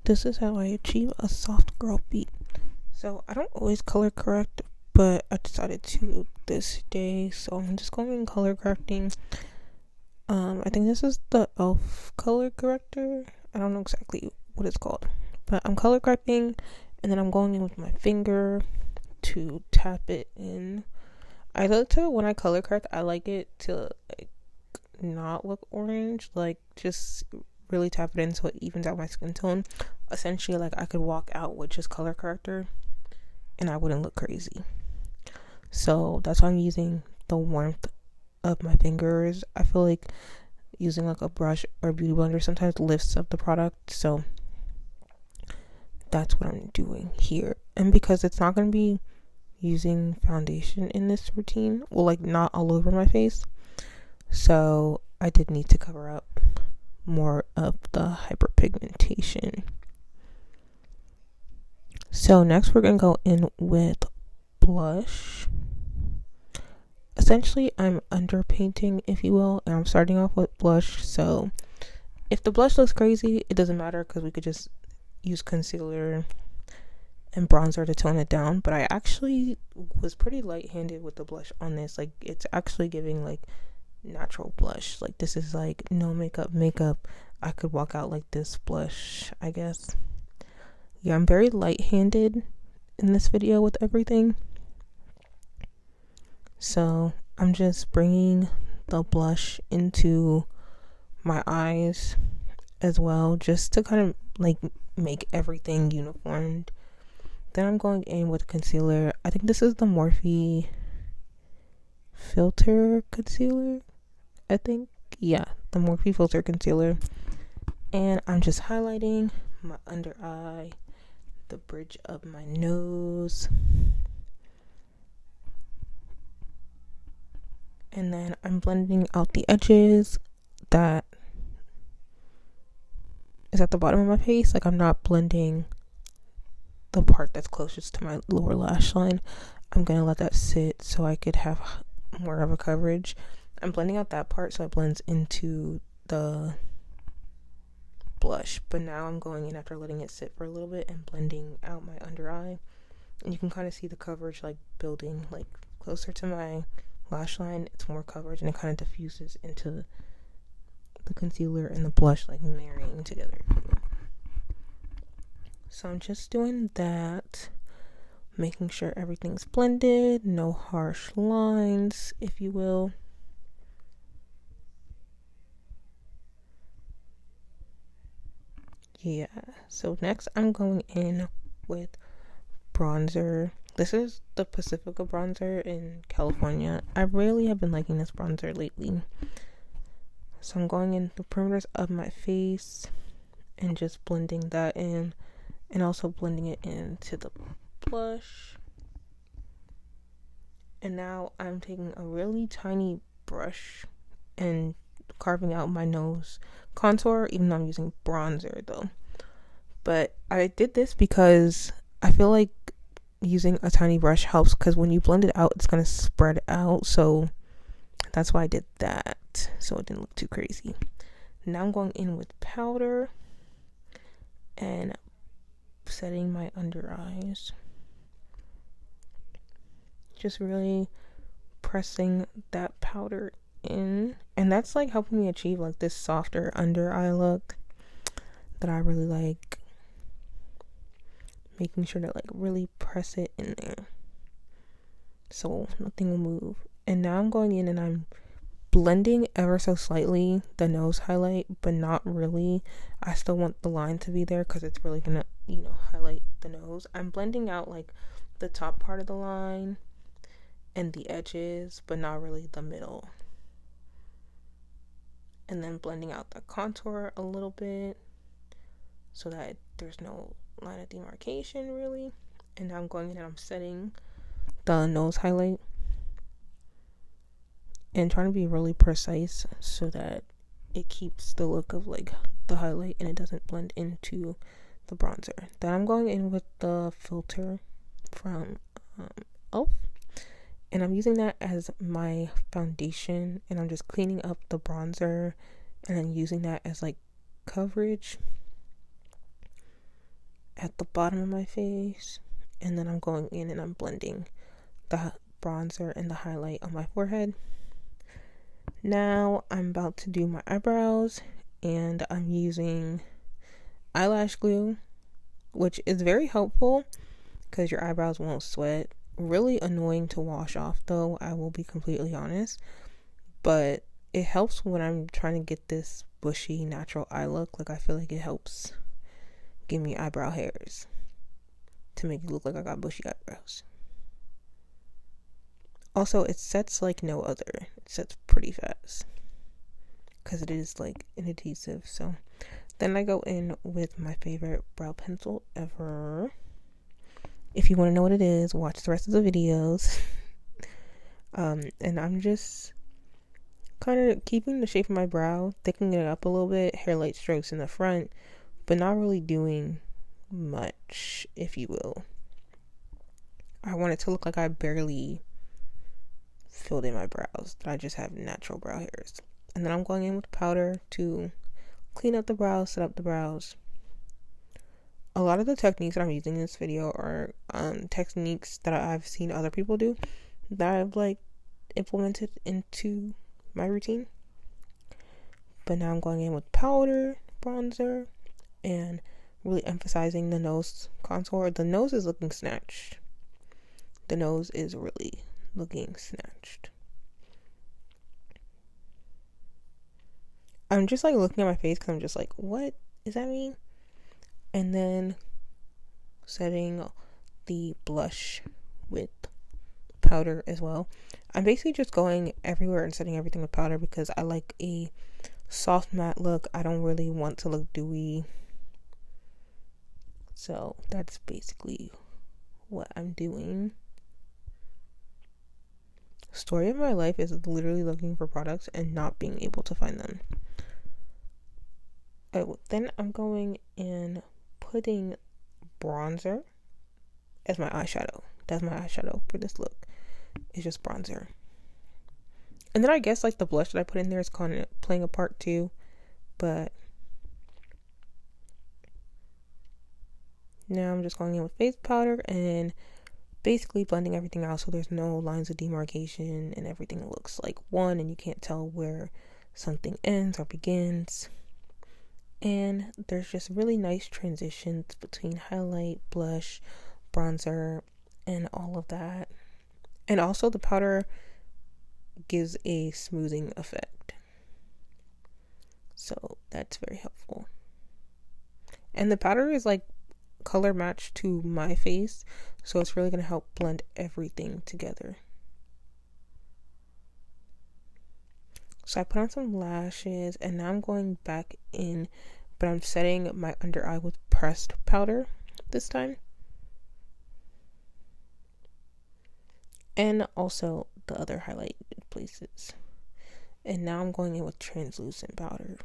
This is how I achieve a soft girl beat. So I don't always color correct, but I decided to this day, so I'm just going in color correcting. I think this is the e.l.f. color corrector. I don't know exactly what it's called, but I'm color correcting, and then I'm going in with my finger to tap it in. I like to, when I color correct, I like it to like not look orange, like just really tap it in so it evens out my skin tone. Essentially, like I could walk out with just color corrector and I wouldn't look crazy. So that's why I'm using the warmth of my fingers. I feel like using like a brush or beauty blender sometimes lifts up the product, so that's what I'm doing here. And because it's not going to be using foundation in this routine, well, like not all over my face, so I did need to cover up more of the hyperpigmentation. So next we're going to go in with blush. Essentially, I'm underpainting, if you will, and I'm starting off with blush. So if the blush looks crazy, it doesn't matter because we could just use concealer and bronzer to tone it down. But I actually was pretty light-handed with the blush on this. Like, it's actually giving like natural blush. Like, this is like no makeup. I could walk out like this blush, I guess. Yeah, I'm very light-handed in this video with everything. So I'm just bringing the blush into my eyes as well, just to kind of like make everything uniformed. Then I'm going in with concealer. I think this is the Morphe Filter Concealer. I think, yeah, the Morphe Filter Concealer. And I'm just highlighting my under eye, the bridge of my nose. And then I'm blending out the edges that is at the bottom of my face. Like, I'm not blending the part that's closest to my lower lash line. I'm going to let that sit so I could have more of a coverage. I'm blending out that part so it blends into the blush. But now I'm going in after letting it sit for a little bit and blending out my under eye. And you can kind of see the coverage like building like closer to my lash line. It's more coverage and it kind of diffuses into the concealer and the blush like marrying together. So I'm just doing that, making sure everything's blended, no harsh lines, if you will. Yeah, so next I'm going in with bronzer. This is the Pacifica bronzer in California. I really have been liking this bronzer lately. So I'm going in the perimeters of my face and just blending that in, and also blending it into the blush. And now I'm taking a really tiny brush and carving out my nose contour, even though I'm using bronzer though. But I did this because I feel like using a tiny brush helps, because when you blend it out, it's going to spread out. So that's why I did that, so it didn't look too crazy. Now I'm going in with powder and setting my under eyes. Just really pressing that powder in, and that's like helping me achieve like this softer under eye look that I really like. Making sure to like really press it in there so nothing will move. And now I'm going in and I'm blending ever so slightly the nose highlight, but not really. I still want the line to be there because it's really gonna, highlight the nose. I'm blending out like the top part of the line and the edges, but not really the middle. And then blending out the contour a little bit so that there's no line of demarcation really. And now I'm going in and I'm setting the nose highlight and trying to be really precise so that it keeps the look of like the highlight and it doesn't blend into the bronzer. Then I'm going in with the filter from e.l.f. and I'm using that as my foundation, and I'm just cleaning up the bronzer and then using that as like coverage. at the bottom of my face, and then I'm going in and I'm blending the bronzer and the highlight on my forehead. Now I'm about to do my eyebrows, and I'm using eyelash glue, which is very helpful because your eyebrows won't sweat. Really annoying to wash off though, I will be completely honest, but it helps when I'm trying to get this bushy natural eye look. Like, I feel like it helps give me eyebrow hairs to make it look like I got bushy eyebrows. Also, it sets like no other. It sets pretty fast because it is like an adhesive. So then I go in with my favorite brow pencil ever. If you want to know what it is, watch the rest of the videos. And I'm just kind of keeping the shape of my brow, thickening it up a little bit, hairlight strokes in the front, but not really doing much, if you will. I want it to look like I barely filled in my brows, that I just have natural brow hairs. And then I'm going in with powder to clean up the brows, set up the brows. A lot of the techniques that I'm using in this video are techniques that I've seen other people do that I've like implemented into my routine. But now I'm going in with powder, bronzer, and really emphasizing the nose contour. The nose is looking snatched. The nose is really looking snatched. I'm just like looking at my face because I'm just like, what does that mean? And then setting the blush with powder as well. I'm basically just going everywhere and setting everything with powder because I like a soft matte look. I don't really want to look dewy. So that's basically what I'm doing. Story of my life is literally looking for products and not being able to find them. Then I'm going and putting bronzer as my eyeshadow. That's my eyeshadow for this look. It's just bronzer. And then I guess like the blush that I put in there is kind of playing a part too. But now I'm just going in with face powder and basically blending everything out so there's no lines of demarcation and everything looks like one and you can't tell where something ends or begins. And there's just really nice transitions between highlight, blush, bronzer, and all of that. And also the powder gives a smoothing effect. So that's very helpful. And the powder is like color matched to my face, so it's really going to help blend everything together. So I put on some lashes and now I'm going back in, but I'm setting my under eye with pressed powder this time. And also the other highlighted places. And now I'm going in with translucent powder.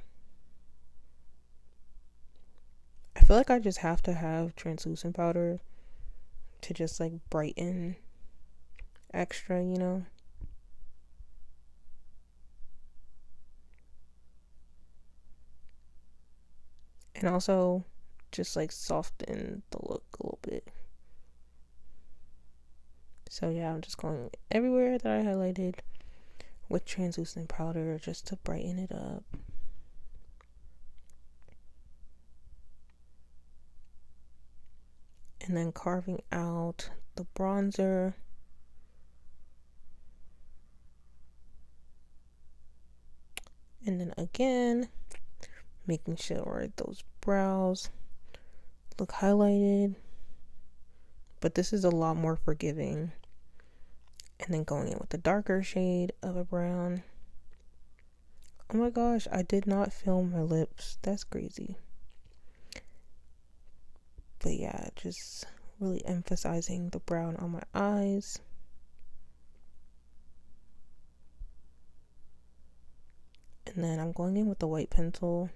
I feel like I just have to have translucent powder to just like brighten extra, you know? And also just like soften the look a little bit. So yeah, I'm just going everywhere that I highlighted with translucent powder just to brighten it up. And then carving out the bronzer. And then again, making sure those brows look highlighted. But this is a lot more forgiving. And then going in with the darker shade of a brown. Oh my gosh, I did not film my lips. That's crazy. But yeah, just really emphasizing the brown on my eyes. And then I'm going in with the white pencil.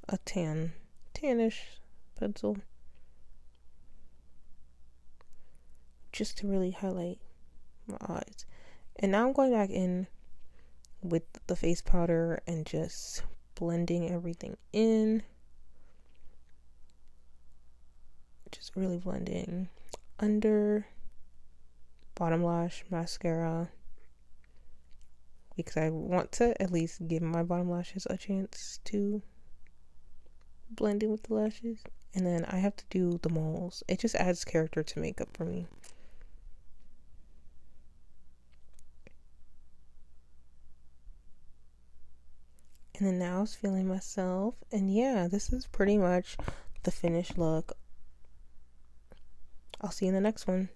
A tannish pencil. Just to really highlight my eyes. And now I'm going back in with the face powder and just blending everything in. really blending under, bottom lash, mascara, because I want to at least give my bottom lashes a chance to blend in with the lashes. And then I have to do the moles. It just adds character to makeup for me. And then now I was feeling myself, and yeah, this is pretty much the finished look. I'll see you in the next one.